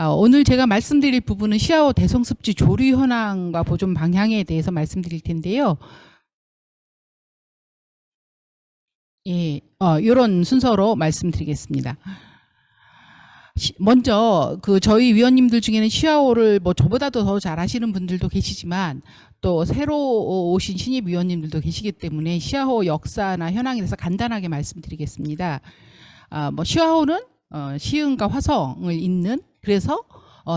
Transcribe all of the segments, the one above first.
오늘 제가 말씀드릴 부분은 시아호 대성습지 조류 현황과 보존 방향에 대해서 말씀드릴 텐데요. 예, 이런 순서로 말씀드리겠습니다. 먼저 저희 위원님들 중에는 시아호를 뭐 저보다도 더 잘 아시는 분들도 계시지만 또 새로 오신 신입 위원님들도 계시기 때문에 시아호 역사나 현황에 대해서 간단하게 말씀드리겠습니다. 뭐 시아호는 시흥과 화성을 잇는 그래서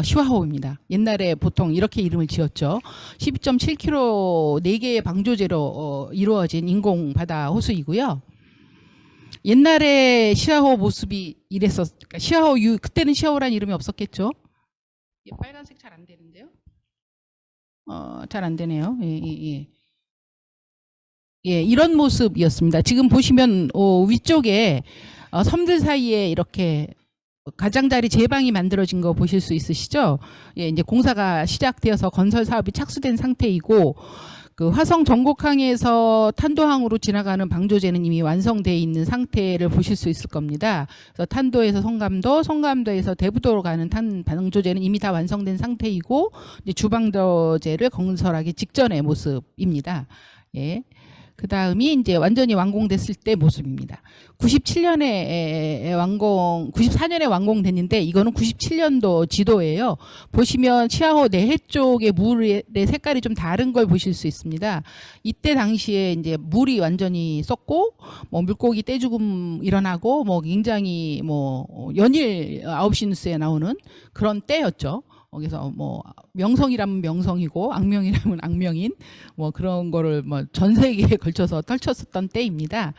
시화호입니다. 옛날에 보통 이렇게 이름을 지었죠. 12.7km 4개의 방조제로 이루어진 인공 바다 호수이고요. 옛날에 시화호 모습이 그러니까 시화호 그때는 시화호라는 이름이 없었겠죠. 빨간색 잘 안 되는데요. 잘 안 되네요. 예, 이런 모습이었습니다. 지금 보시면 위쪽에 섬들 사이에 이렇게 가장자리 제방이 만들어진 거 보실 수 있으시죠? 예, 이제 공사가 시작되어서 건설 사업이 착수된 상태이고 그 화성 전곡항에서 탄도항으로 지나가는 방조제는 이미 완성되어 있는 상태를 보실 수 있을 겁니다. 그래서 탄도에서 성감도, 성감도에서 대부도로 가는 방조제는 이미 다 완성된 상태이고 이제 주방조제를 건설하기 직전의 모습입니다. 예. 그 다음이 이제 완전히 완공됐을 때 모습입니다. 94년에 완공됐는데 이거는 97년도 지도예요. 보시면 시아호 내해 쪽의 물의 색깔이 좀 다른 걸 보실 수 있습니다. 이때 당시에 이제 물이 완전히 썩고 뭐 물고기 떼죽음 일어나고 뭐 굉장히 뭐 연일 9시 뉴스에 나오는 그런 때였죠. 그래서 뭐 명성이라면 명성이고 악명이라면 악명인 뭐 그런 거를 뭐 전 세계에 걸쳐서 펼쳤었던 때입니다.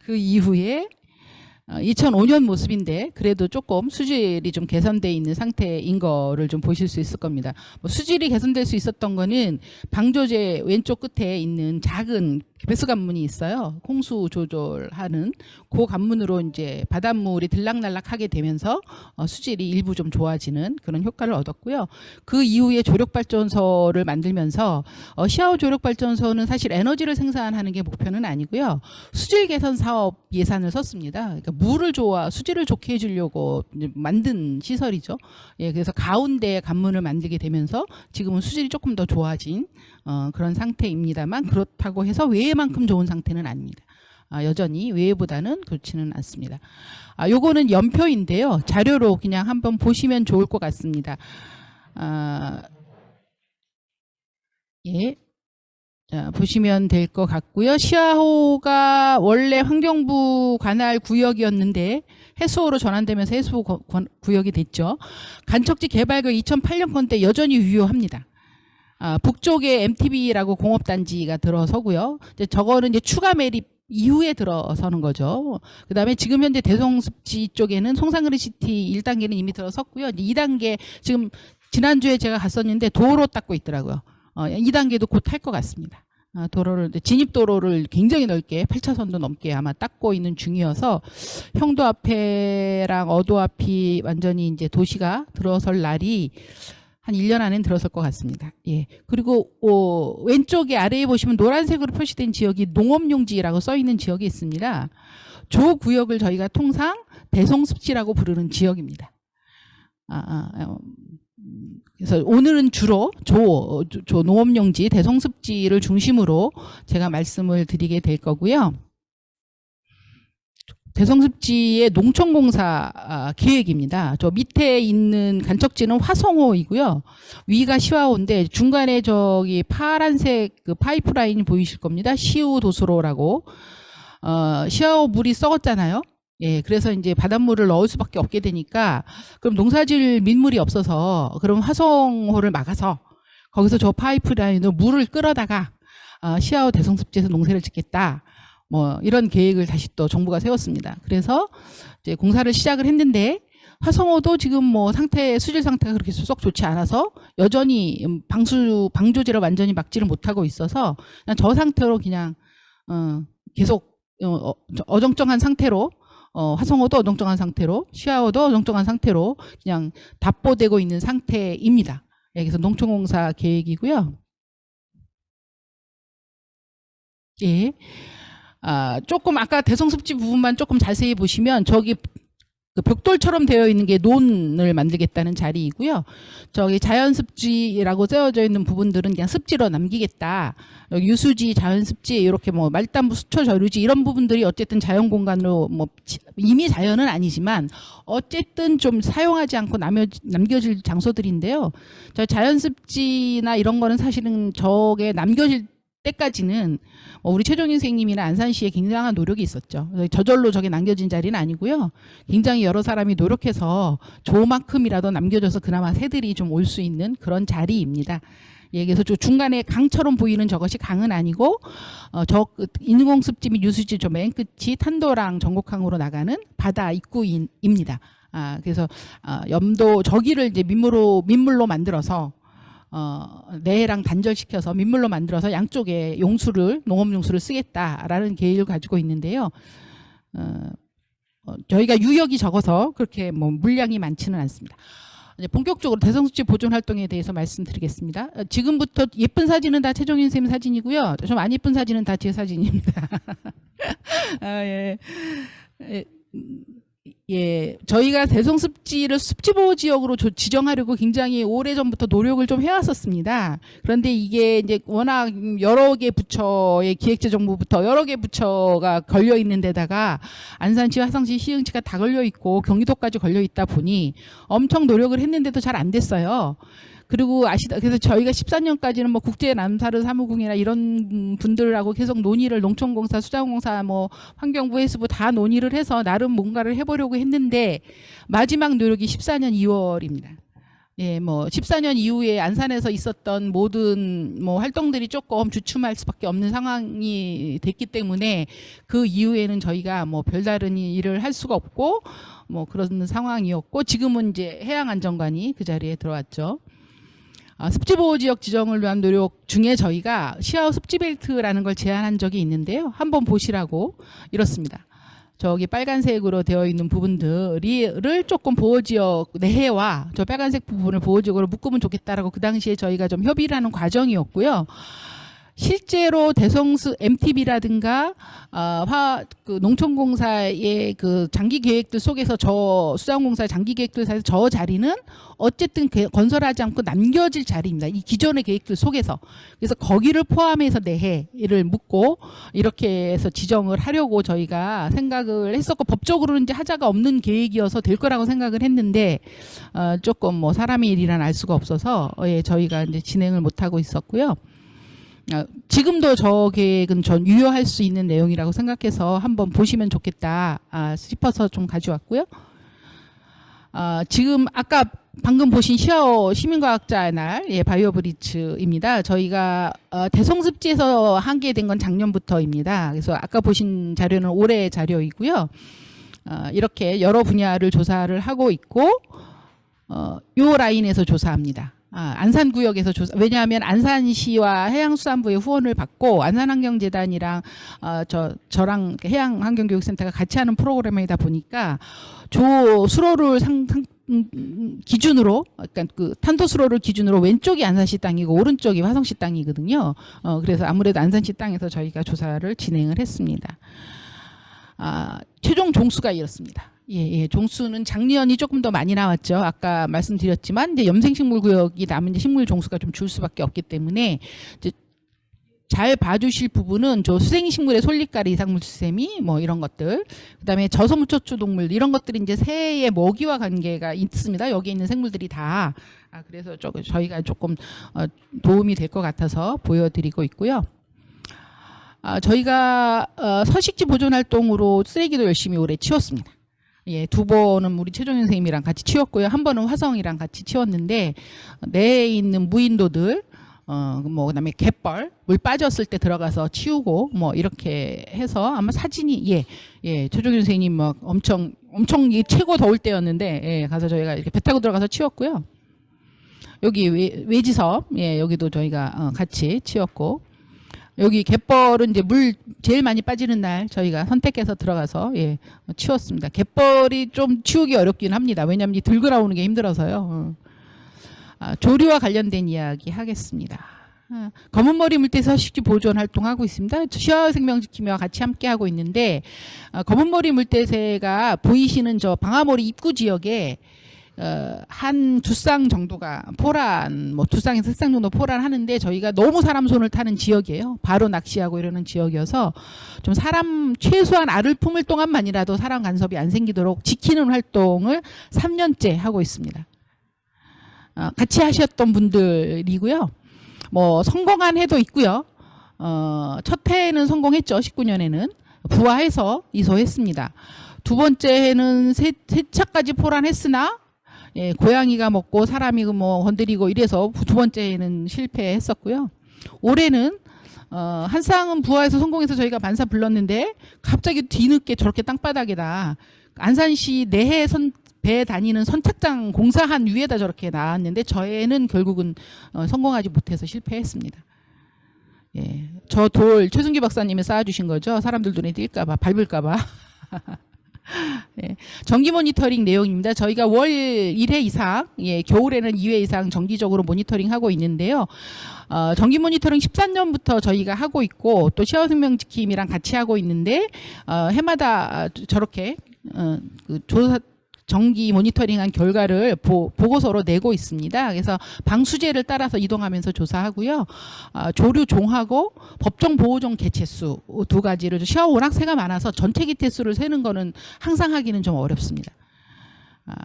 그 이후에 2005년 모습인데 그래도 조금 수질이 좀 개선되어 있는 상태인 거를 좀 보실 수 있을 겁니다. 뭐 수질이 개선될 수 있었던 거는 방조제 왼쪽 끝에 있는 작은 배수 관문이 있어요. 홍수 조절하는 그 관문으로 이제 바닷물이 들락날락하게 되면서 수질이 일부 좀 좋아지는 그런 효과를 얻었고요. 그 이후에 조력발전소를 만들면서 시아호 조력발전소는 사실 에너지를 생산하는 게 목표는 아니고요. 수질 개선 사업 예산을 썼습니다. 그러니까 물을 수질을 좋게 해주려고 만든 시설이죠. 예, 그래서 가운데에 관문을 만들게 되면서 지금은 수질이 조금 더 좋아진 그런 상태입니다만 그렇다고 해서 외해만큼 좋은 상태는 아닙니다. 여전히 외해보다는 그렇지는 않습니다. 요거는 연표인데요. 자료로 그냥 한번 보시면 좋을 것 같습니다. 예. 자, 보시면 될 것 같고요. 시아호가 원래 환경부 관할 구역이었는데 해수호로 전환되면서 해수호 구역이 됐죠. 간척지 개발구역 2008년건대 여전히 유효합니다. 북쪽에 MTB라고 공업단지가 들어서고요. 이제 저거는 이제 추가 매립 이후에 들어서는 거죠. 그 다음에 지금 현재 대성습지 쪽에는 송산그린시티 1단계는 이미 들어섰고요. 이제 2단계 지금 지난주에 제가 갔었는데 도로 닦고 있더라고요. 2단계도 곧 할 것 같습니다. 도로를 진입도로를 굉장히 넓게 8차선도 넘게 아마 닦고 있는 중이어서 형도 앞에랑 어도 앞이 완전히 이제 도시가 들어설 날이 한 1년 안엔 들어설 것 같습니다. 예. 그리고 왼쪽에 아래에 보시면 노란색으로 표시된 지역이 농업용지라고 써 있는 지역이 있습니다. 조 구역을 저희가 통상 대성습지라고 부르는 지역입니다. 그래서 오늘은 주로 조 농업용지 대성습지를 중심으로 제가 말씀을 드리게 될 거고요. 대성습지의 농촌공사 계획입니다. 저 밑에 있는 간척지는 화성호이고요. 위가 시화호인데 중간에 저기 파란색 그 파이프라인이 보이실 겁니다. 시우도수로라고. 시화호 물이 썩었잖아요. 예, 그래서 이제 바닷물을 넣을 수밖에 없게 되니까 그럼 농사질 민물이 없어서 그럼 화성호를 막아서 거기서 저 파이프라인으로 물을 끌어다가 시아호 대성습지에서 농사를 짓겠다. 뭐 이런 계획을 다시 또 정부가 세웠습니다. 그래서 이제 공사를 시작을 했는데 화성호도 지금 뭐 수질 상태가 그렇게 썩 좋지 않아서 여전히 방조제를 완전히 막지를 못하고 있어서 그냥 저 상태로 그냥 계속 어정쩡한 상태로 화성호도 어정쩡한 상태로 시아호도 어정쩡한 상태로 그냥 답보되고 있는 상태입니다. 예, 그래서 농촌공사 계획이고요. 예. 조금 아까 대성습지 부분만 조금 자세히 보시면 저기 그 벽돌처럼 되어 있는 게 논을 만들겠다는 자리이고요. 저기 자연습지라고 쓰여져 있는 부분들은 그냥 습지로 남기겠다. 여기 유수지, 자연습지, 이렇게 뭐 말단부, 수초, 저류지 이런 부분들이 어쨌든 자연 공간으로 뭐 이미 자연은 아니지만 어쨌든 좀 사용하지 않고 남겨질 장소들인데요. 저 자연습지나 이런 거는 사실은 저게 남겨질 때까지는 우리 최종인 선생님이나 안산시에 굉장한 노력이 있었죠. 저절로 저게 남겨진 자리는 아니고요. 굉장히 여러 사람이 노력해서 조만큼이라도 남겨져서 그나마 새들이 좀 올 수 있는 그런 자리입니다. 예, 그래서 중간에 강처럼 보이는 저것이 강은 아니고 저 인공습지 및 유수지 저 맨 끝이 탄도랑 전곡항으로 나가는 바다 입구입니다. 그래서 염도 저기를 이제 민물로 만들어서 내해랑 단절시켜서 민물로 만들어서 양쪽에 농업 용수를 쓰겠다라는 계획을 가지고 있는데요. 저희가 유역이 적어서 그렇게 뭐 물량이 많지는 않습니다. 이제 본격적으로 대성수지 보존 활동에 대해서 말씀드리겠습니다. 지금부터 예쁜 사진은 다 최종인 선생님 사진이고요. 좀 안 예쁜 사진은 다 제 사진입니다. 예. 예, 저희가 대성습지를 습지보호 지역으로 지정하려고 굉장히 오래전부터 노력을 좀 해왔었습니다. 그런데 이게 이제 워낙 여러 개 부처의 기획재정부부터 여러 개 부처가 걸려 있는 데다가 안산시, 화성시, 시흥시가 다 걸려 있고 경기도까지 걸려 있다 보니 엄청 노력을 했는데도 잘 안 됐어요. 그리고 그래서 저희가 14년까지는 뭐 국제남사르 사무국이나 이런 분들하고 계속 논의를 농촌공사, 수자원공사, 뭐 환경부, 해수부 다 논의를 해서 나름 뭔가를 해보려고 했는데 마지막 노력이 14년 2월입니다. 예, 뭐 14년 이후에 안산에서 있었던 모든 뭐 활동들이 조금 주춤할 수밖에 없는 상황이 됐기 때문에 그 이후에는 저희가 뭐 별다른 일을 할 수가 없고 뭐 그런 상황이었고 지금은 이제 해양안전관이 그 자리에 들어왔죠. 습지보호지역 지정을 위한 노력 중에 저희가 시아우 습지벨트라는 걸 제안한 적이 있는데요. 한번 보시라고 이렇습니다. 저기 빨간색으로 되어 있는 부분들을 조금 보호지역 내해와 저 빨간색 부분을 보호지역으로 묶으면 좋겠다라고 그 당시에 저희가 좀 협의를 하는 과정이었고요. 실제로 대성수 MTB라든가 그 농촌공사의 그 장기 계획들 속에서 저 수자원공사의 장기 계획들 사이에서 저 자리는 어쨌든 건설하지 않고 남겨질 자리입니다. 이 기존의 계획들 속에서. 그래서 거기를 포함해서 내해를 묻고 이렇게 해서 지정을 하려고 저희가 생각을 했었고 법적으로는 이제 하자가 없는 계획이어서 될 거라고 생각을 했는데 조금 뭐 사람의 일이란 알 수가 없어서 예, 저희가 이제 진행을 못 하고 있었고요. 지금도 저 계획은 전 유효할 수 있는 내용이라고 생각해서 한번 보시면 좋겠다 싶어서 좀 가져왔고요. 지금 아까 방금 보신 시아오 시민과학자의 날 바이오브리츠입니다. 저희가 대성습지에서 하게 된 건 작년부터입니다. 그래서 아까 보신 자료는 올해 자료이고요. 이렇게 여러 분야를 조사를 하고 있고 요 라인에서 조사합니다. 안산구역에서 조사, 왜냐하면 안산시와 해양수산부의 후원을 받고 안산환경재단이랑 저랑 해양환경교육센터가 같이 하는 프로그램이다 보니까 수로를 기준으로, 그러니까 그 탄도 수로를 기준으로 왼쪽이 안산시 땅이고 오른쪽이 화성시 땅이거든요. 그래서 아무래도 안산시 땅에서 저희가 조사를 진행을 했습니다. 최종 종수가 이렇습니다. 예, 종수는 작년이 조금 더 많이 나왔죠. 아까 말씀드렸지만 이제 염생식물 구역이 남은 이제 식물 종수가 좀 줄 수밖에 없기 때문에 이제 잘 봐주실 부분은 저 수생식물의 솔잎가리 이상물수세미 뭐 이런 것들, 그다음에 저소무초초 동물 이런 것들이 이제 새의 먹이와 관계가 있습니다. 여기 있는 생물들이 다. 그래서 저희가 조금 도움이 될 것 같아서 보여드리고 있고요. 저희가 서식지 보존 활동으로 쓰레기도 열심히 올해 치웠습니다. 예, 2번은 우리 최종현 선생님이랑 같이 치웠고요. 한 번은 화성이랑 같이 치웠는데 내에 있는 무인도들 뭐 그다음에 갯벌 물 빠졌을 때 들어가서 치우고 뭐 이렇게 해서 아마 사진이 최종현 선생님 막 엄청 최고 더울 때였는데 가서 저희가 이렇게 배 타고 들어가서 치웠고요. 여기 외지섬 여기도 저희가 같이 치웠고, 여기 갯벌은 이제 물 제일 많이 빠지는 날 저희가 선택해서 들어가서 치웠습니다. 갯벌이 좀 치우기 어렵긴 합니다. 왜냐하면 들고 나오는 게 힘들어서요. 조류와 관련된 이야기 하겠습니다. 검은머리 물대 서식지 보존 활동하고 있습니다. 시야생명지킴이와 같이 함께 하고 있는데 검은머리 물대새가 보이시는 저 방아머리 입구 지역에 한 두 쌍 정도가 포란, 뭐 두 쌍에서 세 쌍 정도 포란하는데 저희가 너무 사람 손을 타는 지역이에요. 바로 낚시하고 이러는 지역이어서 좀 사람 최소한 알을 품을 동안만이라도 사람 간섭이 안 생기도록 지키는 활동을 3년째 하고 있습니다. 같이 하셨던 분들이고요. 뭐 성공한 해도 있고요. 첫 해에는 성공했죠. 19년에는 부화해서 이소했습니다. 두 번째 해는 세 차까지 포란했으나 예, 고양이가 먹고 사람이 뭐 건드리고 이래서 두 번째에는 실패했었고요. 올해는 한 쌍은 부화해서 성공해서 저희가 만사 불렀는데 갑자기 뒤늦게 저렇게 땅바닥에다 안산시 내해 배 다니는 선착장 공사한 위에다 저렇게 나왔는데 저희는 결국은 성공하지 못해서 실패했습니다. 예, 저 돌 최순기 박사님이 쌓아주신 거죠. 사람들 눈에 띌까봐 밟을까봐. 네, 정기 모니터링 내용입니다. 저희가 월 1회 이상, 예, 겨울에는 2회 이상 정기적으로 모니터링 하고 있는데요. 정기 모니터링 13년부터 저희가 하고 있고 또 시야생명지킴이랑 같이 하고 있는데 해마다 저렇게 그 조사 정기 모니터링한 결과를 보고서로 내고 있습니다. 그래서 방수제를 따라서 이동하면서 조사하고요. 조류 종하고 법정 보호종 개체수 두 가지를 시야 워낙 새가 많아서 전체 개체수를 세는 거는 항상 하기는 좀 어렵습니다.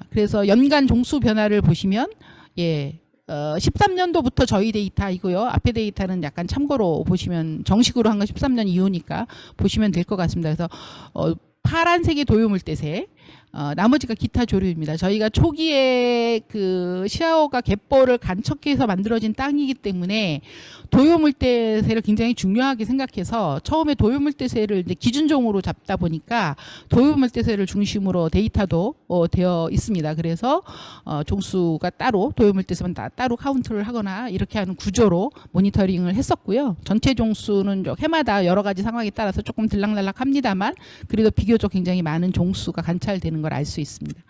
그래서 연간 종수 변화를 보시면 예. 13년도부터 저희 데이터이고요. 앞에 데이터는 약간 참고로 보시면 정식으로 한 건 13년 이후니까 보시면 될 것 같습니다. 그래서 파란색이 도요물대새, 나머지가 기타 조류입니다. 저희가 초기에 그 시야어가 갯벌을 간척해서 만들어진 땅이기 때문에 도요물대새를 굉장히 중요하게 생각해서 처음에 도요물대새를 이제 기준종으로 잡다 보니까 도요물대새를 중심으로 데이터도 되어 있습니다. 그래서 종수가 따로 도요물대새만 따로 카운트를 하거나 이렇게 하는 구조로 모니터링을 했었고요. 전체 종수는 해마다 여러 가지 상황에 따라서 조금 들락날락합니다만 그래도 비교적 굉장히 많은 종수가 관찰되는 걸 알 수 있습니다.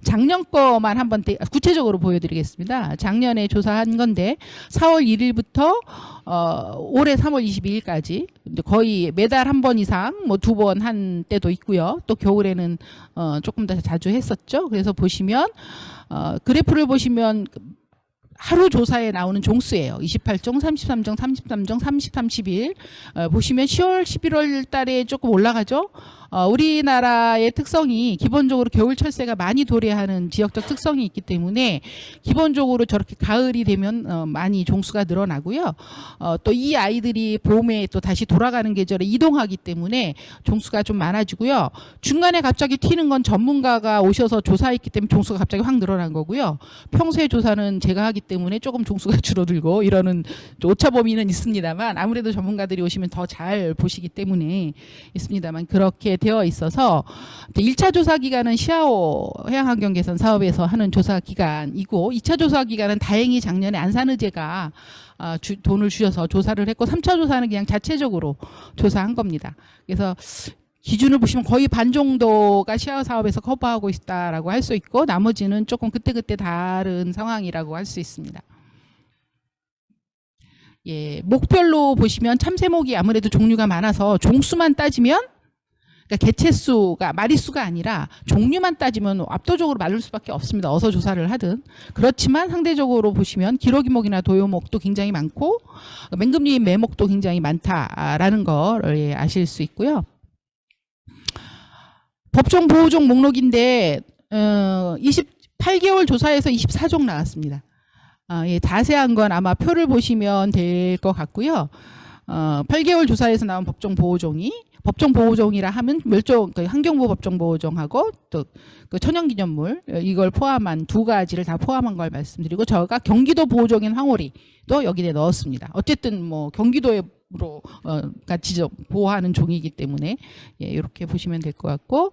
작년 거만 한번 구체적으로 보여드리겠습니다. 작년에 조사한 건데 4월 1일부터 올해 3월 22일까지 거의 매달 한 번 이상 뭐 두 번 한 때도 있고요. 또 겨울에는 조금 더 자주 했었죠. 그래서 보시면 그래프를 보시면 하루 조사에 나오는 종수예요. 28종, 33종, 33종, 30, 31 보시면 10월, 11월 달에 조금 올라가죠. 우리나라의 특성이 기본적으로 겨울 철새가 많이 도래하는 지역적 특성이 있기 때문에 기본적으로 저렇게 가을이 되면 많이 종수가 늘어나고요. 또 이 아이들이 봄에 또 다시 돌아가는 계절에 이동하기 때문에 종수가 좀 많아지고요. 중간에 갑자기 튀는 건 전문가가 오셔서 조사했기 때문에 종수가 갑자기 확 늘어난 거고요. 평소에 조사는 제가 하기 때문에 조금 종수가 줄어들고 이러는 오차 범위는 있습니다만 아무래도 전문가들이 오시면 더 잘 보시기 때문에 있습니다만 그렇게 되어 있어서 1차 조사 기간은 시아오 해양환경개선 사업에서 하는 조사 기간이고 2차 조사 기간은 다행히 작년에 안산의제가 돈을 주셔서 조사를 했고 3차 조사는 그냥 자체적으로 조사한 겁니다. 그래서 기준을 보시면 거의 반 정도가 시아오 사업에서 커버하고 있다라고 할 수 있고 나머지는 조금 그때그때 다른 상황이라고 할 수 있습니다. 예, 목별로 보시면 참새목이 아무래도 종류가 많아서 종수만 따지면 그러니까 개체수가 마리수가 아니라 종류만 따지면 압도적으로 많을 수밖에 없습니다. 어서 조사를 하든. 그렇지만 상대적으로 보시면 기러기목이나 도요목도 굉장히 많고 맹금류인 매목도 굉장히 많다라는 걸 예, 아실 수 있고요. 법정 보호종 목록인데 28개월 조사에서 24종 나왔습니다. 예, 자세한 건 아마 표를 보시면 될 것 같고요. 8개월 조사에서 나온 법정 보호종이라 하면 멸종 환경부 법정 보호종하고 또 그 천연기념물 이걸 포함한 두 가지를 다 포함한 걸 말씀드리고 저가 경기도 보호종인 황오리도 여기에 넣었습니다. 어쨌든 뭐 경기도로 같이 보호하는 종이기 때문에 예, 이렇게 보시면 될 것 같고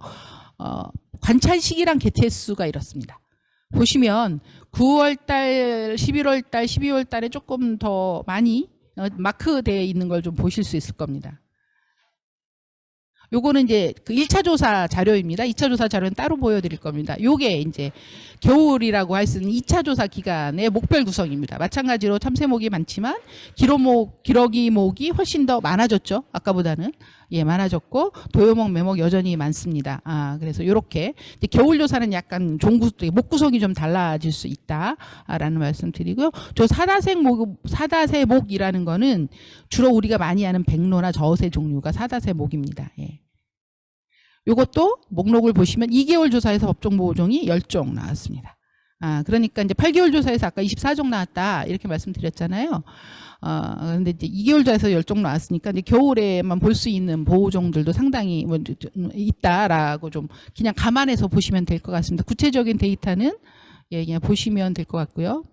관찰 시기랑 개체수가 이렇습니다. 보시면 9월달, 11월달, 12월달에 조금 더 많이 마크되어 있는 걸 좀 보실 수 있을 겁니다. 요거는 이제 그 1차 조사 자료입니다. 2차 조사 자료는 따로 보여드릴 겁니다. 요게 이제 겨울이라고 할 수 있는 2차 조사 기간의 목별 구성입니다. 마찬가지로 참새목이 많지만 기러기목이 훨씬 더 많아졌죠. 아까보다는. 예, 많아졌고 도요목, 매목 여전히 많습니다. 그래서 요렇게 이제 겨울 조사는 약간 목 구성이 좀 달라질 수 있다라는 말씀 드리고요. 저 사다새목이라는 거는 주로 우리가 많이 아는 백로나 저어새 종류가 사다새목입니다. 예. 요것도 목록을 보시면 2개월 조사에서 법정 보호종이 10종 나왔습니다. 그러니까 이제 8개월 조사에서 아까 24종 나왔다 이렇게 말씀드렸잖아요. 근데 이제 2개월 조사에서 10종 나왔으니까 이제 겨울에만 볼 수 있는 보호종들도 상당히 있다라고 좀 그냥 감안해서 보시면 될 것 같습니다. 구체적인 데이터는 예, 그냥 보시면 될 것 같고요.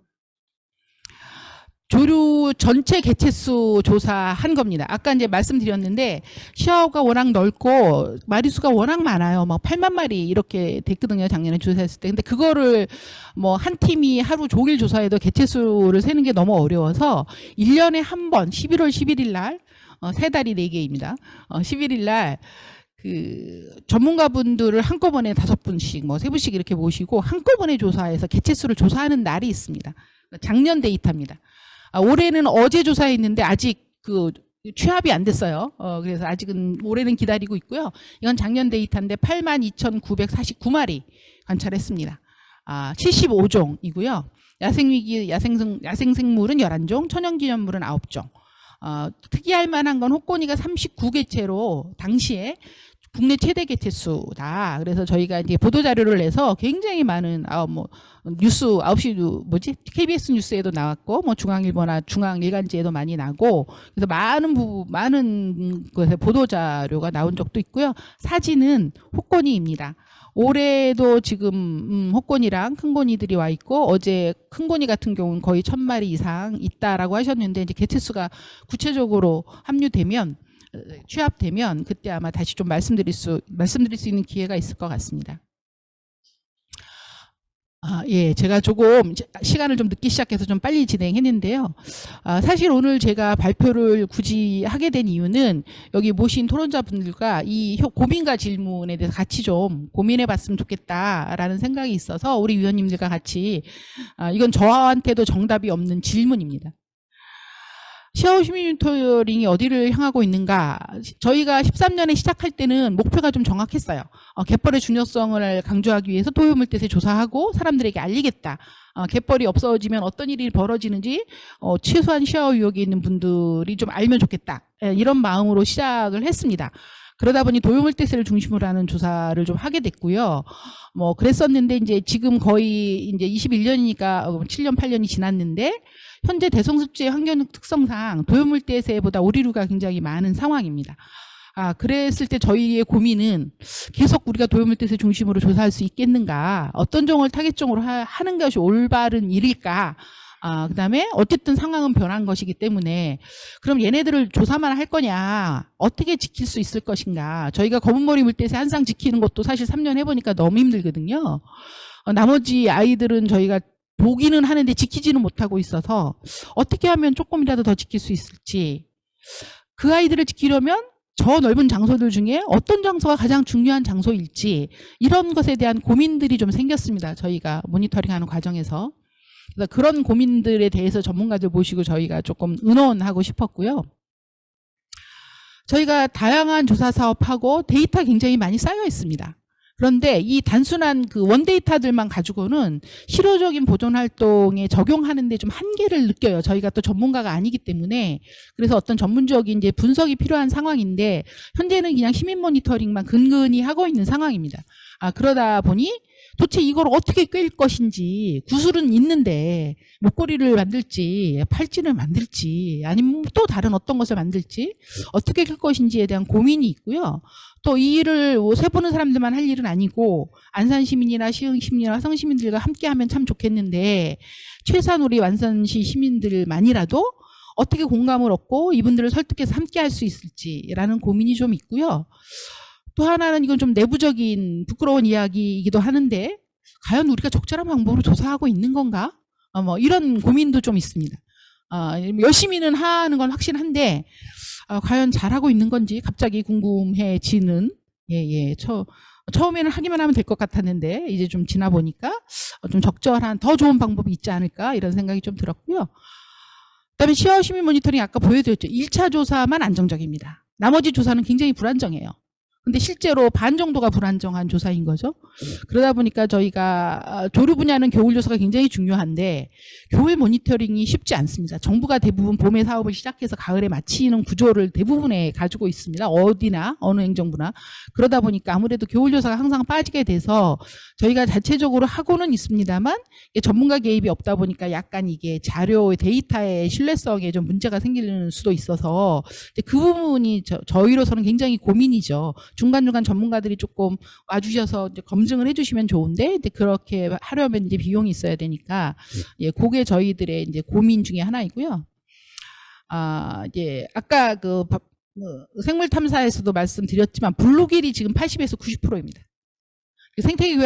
조류 전체 개체수 조사한 겁니다. 아까 이제 말씀드렸는데 시야호가 워낙 넓고 마리수가 워낙 많아요. 막 8만 마리 이렇게 됐거든요. 작년에 조사했을 때. 근데 그거를 뭐 한 팀이 하루 종일 조사해도 개체수를 세는 게 너무 어려워서 1년에 한 번 11월 11일 날 세 달이 4개입니다. 11일 날 그 전문가분들을 한꺼번에 5분씩 뭐 3분씩 이렇게 모시고 한꺼번에 조사해서 개체수를 조사하는 날이 있습니다. 작년 데이터입니다. 올해는 어제 조사했는데 아직 그 취합이 안 됐어요. 그래서 아직은 올해는 기다리고 있고요. 이건 작년 데이터인데 82,949마리 관찰했습니다. 75종이고요. 야생생물은 11종, 천연기념물은 9종. 특이할 만한 건 혹고니가 39개체로 당시에 국내 최대 개체수다. 그래서 저희가 이제 보도자료를 내서 굉장히 많은, 뉴스, 9시, KBS 뉴스에도 나왔고, 중앙일보나 중앙일간지에도 많이 나고, 그래서 많은 곳에 보도자료가 나온 적도 있고요. 사진은 혹고니입니다. 올해도 지금, 혹고니랑 큰고니들이 와 있고, 어제 큰고니 같은 경우는 거의 1000마리 이상 있다라고 하셨는데, 이제 개체수가 구체적으로 취합되면 그때 아마 다시 좀 말씀드릴 수 있는 기회가 있을 것 같습니다. 예, 제가 조금 시간을 좀 늦게 시작해서 좀 빨리 진행했는데요. 사실 오늘 제가 발표를 굳이 하게 된 이유는 여기 모신 토론자분들과 이 고민과 질문에 대해서 같이 좀 고민해 봤으면 좋겠다라는 생각이 있어서 우리 위원님들과 같이 이건 저한테도 정답이 없는 질문입니다. 시야호 시민모니터링이 어디를 향하고 있는가? 저희가 13년에 시작할 때는 목표가 좀 정확했어요. 갯벌의 중요성을 강조하기 위해서 토요물때새 조사하고 사람들에게 알리겠다. 갯벌이 없어지면 어떤 일이 벌어지는지 최소한 시야호 유역에 있는 분들이 좀 알면 좋겠다. 이런 마음으로 시작을 했습니다. 그러다 보니 도요물때새를 중심으로 하는 조사를 좀 하게 됐고요. 그랬었는데 이제 지금 거의 이제 21년이니까 7년, 8년이 지났는데 현재 대성습지 환경 특성상 도요물때새보다 오리류가 굉장히 많은 상황입니다. 그랬을 때 저희의 고민은 계속 우리가 도요물때새 중심으로 조사할 수 있겠는가? 어떤 종을 타겟종으로 하는 것이 올바른 일일까? 그 다음에 어쨌든 상황은 변한 것이기 때문에 그럼 얘네들을 조사만 할 거냐? 어떻게 지킬 수 있을 것인가? 저희가 검은머리 물때새 한상 지키는 것도 사실 3년 해보니까 너무 힘들거든요. 나머지 아이들은 저희가 보기는 하는데 지키지는 못하고 있어서 어떻게 하면 조금이라도 더 지킬 수 있을지, 그 아이들을 지키려면 저 넓은 장소들 중에 어떤 장소가 가장 중요한 장소일지 이런 것에 대한 고민들이 좀 생겼습니다. 저희가 모니터링하는 과정에서. 그래서 그런 고민들에 대해서 전문가들 모시고 저희가 조금 의논하고 싶었고요. 저희가 다양한 조사 사업하고 데이터 굉장히 많이 쌓여 있습니다. 그런데 이 단순한 그 원데이터들만 가지고는 실효적인 보존 활동에 적용하는데 좀 한계를 느껴요. 저희가 또 전문가가 아니기 때문에. 그래서 어떤 전문적인 이제 분석이 필요한 상황인데 현재는 그냥 시민 모니터링만 근근히 하고 있는 상황입니다. 그러다 보니 도대체 이걸 어떻게 꿰일 것인지, 구슬은 있는데 목걸이를 만들지 팔찌를 만들지 아니면 또 다른 어떤 것을 만들지 어떻게 낄 것인지에 대한 고민이 있고요. 또 이 일을 세보는 사람들만 할 일은 아니고 안산 시민이나 시흥 시민이나 화성 시민들과 함께 하면 참 좋겠는데 최소한 우리 완산시 시민들만이라도 어떻게 공감을 얻고 이분들을 설득해서 함께 할 수 있을지라는 고민이 좀 있고요. 또 하나는 이건 좀 내부적인 부끄러운 이야기이기도 하는데 과연 우리가 적절한 방법으로 조사하고 있는 건가? 이런 고민도 좀 있습니다. 열심히는 하는 건 확실한데 과연 잘하고 있는 건지 갑자기 궁금해지는, 처음에는 하기만 하면 될 것 같았는데 이제 좀 지나 보니까 좀 적절한 더 좋은 방법이 있지 않을까 이런 생각이 좀 들었고요. 그다음에 시아오 시민 모니터링 아까 보여드렸죠. 1차 조사만 안정적입니다. 나머지 조사는 굉장히 불안정해요. 근데 실제로 반 정도가 불안정한 조사인 거죠. 그러다 보니까 저희가 조류 분야는 겨울 조사가 굉장히 중요한데 겨울 모니터링이 쉽지 않습니다. 정부가 대부분 봄에 사업을 시작해서 가을에 마치는 구조를 대부분에 가지고 있습니다. 어디나 어느 행정부나. 그러다 보니까 아무래도 겨울 조사가 항상 빠지게 돼서 저희가 자체적으로 하고는 있습니다만 전문가 개입이 없다 보니까 약간 이게 자료의 데이터의 신뢰성에 좀 문제가 생기는 수도 있어서 그 부분이 저희로서는 굉장히 고민이죠. 중간중간 전문가들이 조금 와주셔서 이제 검증을 해주시면 좋은데, 이제 그렇게 하려면 이제 비용이 있어야 되니까, 그게 저희들의 이제 고민 중에 하나이고요. 아까 생물 탐사에서도 말씀드렸지만, 블루길이 지금 80에서 90%입니다. 생태계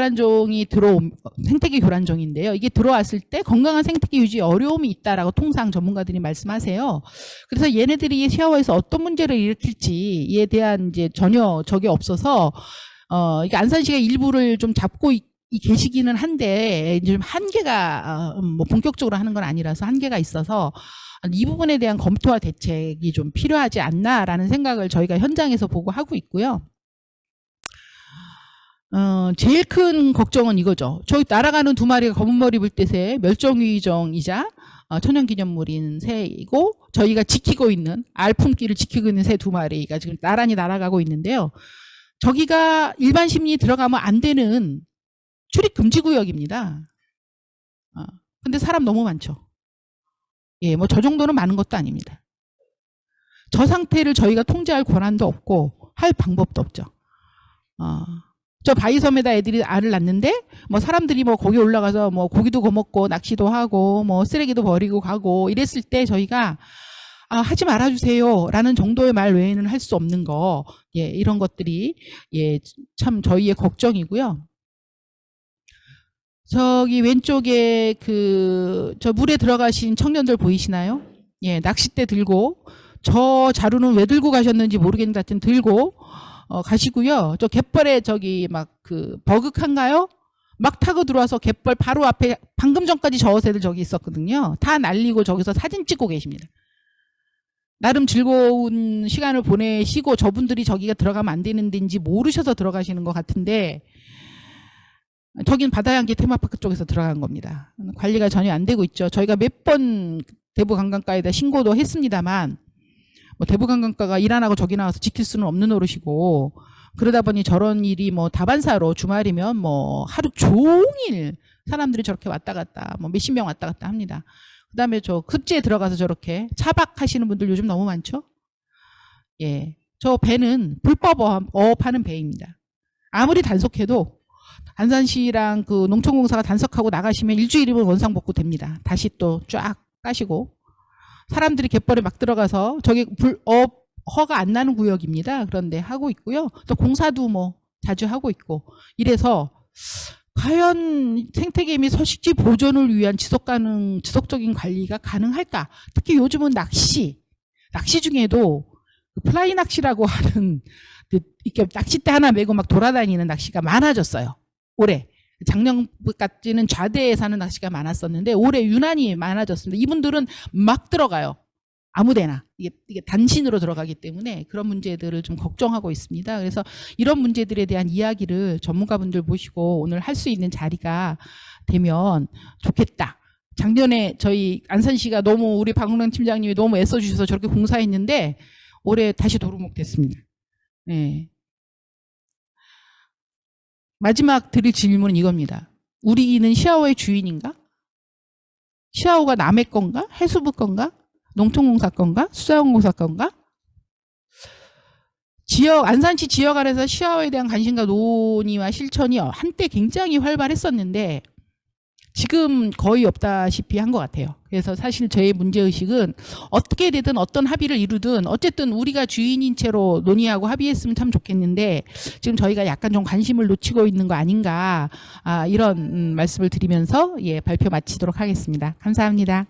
교란종인데요. 이게 들어왔을 때 건강한 생태계 유지에 어려움이 있다라고 통상 전문가들이 말씀하세요. 그래서 얘네들이 시아오에서 어떤 문제를 일으킬지에 대한 이제 전혀 적이 없어서 이게 안산시가 일부를 좀 잡고 계시기는 한데 이제 좀 한계가 뭐 본격적으로 하는 건 아니라서 한계가 있어서 이 부분에 대한 검토와 대책이 좀 필요하지 않나라는 생각을 저희가 현장에서 보고 하고 있고요. 제일 큰 걱정은 이거죠. 저희 날아가는 두 마리가 검은머리 불대새 멸종위기종이자 천연기념물인 새이고, 저희가 지키고 있는 알품기를 지키고 있는 새 두 마리가 지금 나란히 날아가고 있는데요. 저기가 일반 시민이 들어가면 안 되는 출입 금지 구역입니다. 근데 사람 너무 많죠. 뭐 저 정도는 많은 것도 아닙니다. 저 상태를 저희가 통제할 권한도 없고 할 방법도 없죠. 저 바위섬에다 애들이 알을 낳는데 뭐 사람들이 뭐 거기 올라가서 뭐 고기도 거먹고 낚시도 하고 뭐 쓰레기도 버리고 가고 이랬을 때 저희가 하지 말아주세요 라는 정도의 말 외에는 할 수 없는 거, 이런 것들이 참 저희의 걱정이고요. 저기 왼쪽에 저 물에 들어가신 청년들 보이시나요? 낚싯대 들고, 저 자루는 왜 들고 가셨는지 모르겠는데 하여튼 들고 가시고요. 저 갯벌에 저기 버극한가요? 막 타고 들어와서 갯벌 바로 앞에 방금 전까지 저 새들 저기 있었거든요. 다 날리고 저기서 사진 찍고 계십니다. 나름 즐거운 시간을 보내시고 저분들이 저기가 들어가면 안 되는 데인지 모르셔서 들어가시는 것 같은데, 저긴 바다향기 테마파크 쪽에서 들어간 겁니다. 관리가 전혀 안 되고 있죠. 저희가 몇 번 대부관광가에다 신고도 했습니다만 뭐 대부관광가가 일 안 하고 저기 나와서 지킬 수는 없는 노릇이고, 그러다 보니 저런 일이 뭐 다반사로 주말이면 뭐 하루 종일 사람들이 저렇게 왔다 갔다 뭐 몇십 명 왔다 갔다 합니다. 그다음에 저 습지에 들어가서 저렇게 차박하시는 분들 요즘 너무 많죠. 저 배는 불법 어업하는 배입니다. 아무리 단속해도 안산시랑 농촌공사가 단속하고 나가시면 일주일이면 원상복구 됩니다. 다시 또 쫙 까시고, 사람들이 갯벌에 막 들어가서 저기 허가 안 나는 구역입니다. 그런데 하고 있고요. 또 공사도 뭐 자주 하고 있고, 이래서 과연 생태계 및 서식지 보존을 위한 지속적인 관리가 가능할까? 특히 요즘은 낚시 중에도 플라이 낚시라고 하는 이렇게 낚싯대 하나 메고 막 돌아다니는 낚시가 많아졌어요. 올해. 작년까지는 좌대에 사는 낚시가 많았었는데 올해 유난히 많아졌습니다. 이분들은 막 들어가요. 아무데나. 이게 단신으로 들어가기 때문에 그런 문제들을 좀 걱정하고 있습니다. 그래서 이런 문제들에 대한 이야기를 전문가분들 모시고 오늘 할 수 있는 자리가 되면 좋겠다. 작년에 저희 안산시가 너무, 우리 박웅랑 팀장님이 너무 애써주셔서 저렇게 공사했는데 올해 다시 도루묵 됐습니다. 마지막 드릴 질문은 이겁니다. 우리는 시아오의 주인인가? 시아오가 남의 건가? 해수부 건가? 농촌공사 건가? 수자원공사 건가? 안산시 지역 안에서 시아오에 대한 관심과 논의와 실천이 한때 굉장히 활발했었는데 지금 거의 없다시피 한 것 같아요. 그래서 사실 저의 문제의식은 어떻게 되든 어떤 합의를 이루든 어쨌든 우리가 주인인 채로 논의하고 합의했으면 참 좋겠는데 지금 저희가 약간 좀 관심을 놓치고 있는 거 아닌가, 이런 말씀을 드리면서 발표 마치도록 하겠습니다. 감사합니다.